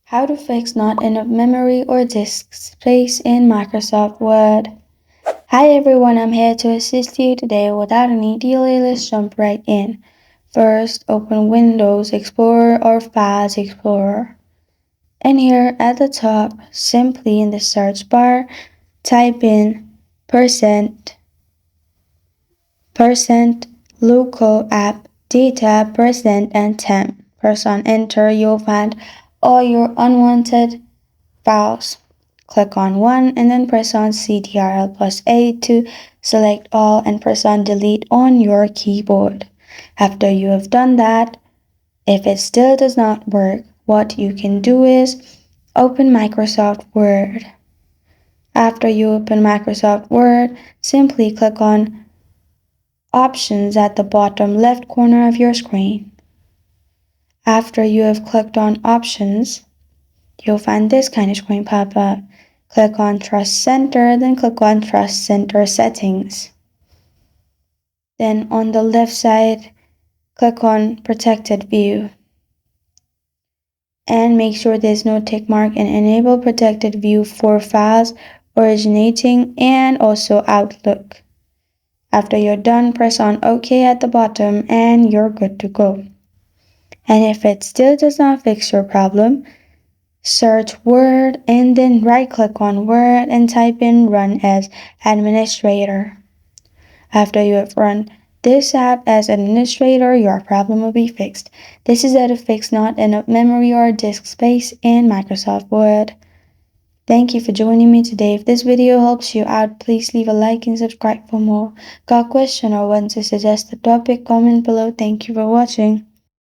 How to fix not enough memory or disk space in Microsoft Word. Hi everyone, I'm here to assist you today. Without any delay, let's jump right in. First, open Windows Explorer or Files Explorer. And here at the top, simply in the search bar, type in percent local app data percent and temp. Press on enter, you'll find all your unwanted files. Click on one and then press on Ctrl+A to select all and press on delete on your keyboard. After you have done that, if it still does not work, what you can do is open Microsoft Word. After you open Microsoft Word, simply click on Options at the bottom left corner of your screen. After you have clicked on Options, you'll find this kind of screen pop up. Click on Trust Center, then click on Trust Center Settings. Then on the left side, click on Protected View. And make sure there's no tick mark and enable Protected View for files originating and also Outlook. After you're done, press on OK at the bottom and you're good to go. And if it still does not fix your problem, search Word and then right-click on Word and type in Run as Administrator. After you have run this app as administrator, your problem will be fixed. This is how to fix not enough memory or disk space in Microsoft Word. Thank you for joining me today. If this video helps you out, please leave a like and subscribe for more. Got a question or want to suggest a topic? Comment below. Thank you for watching.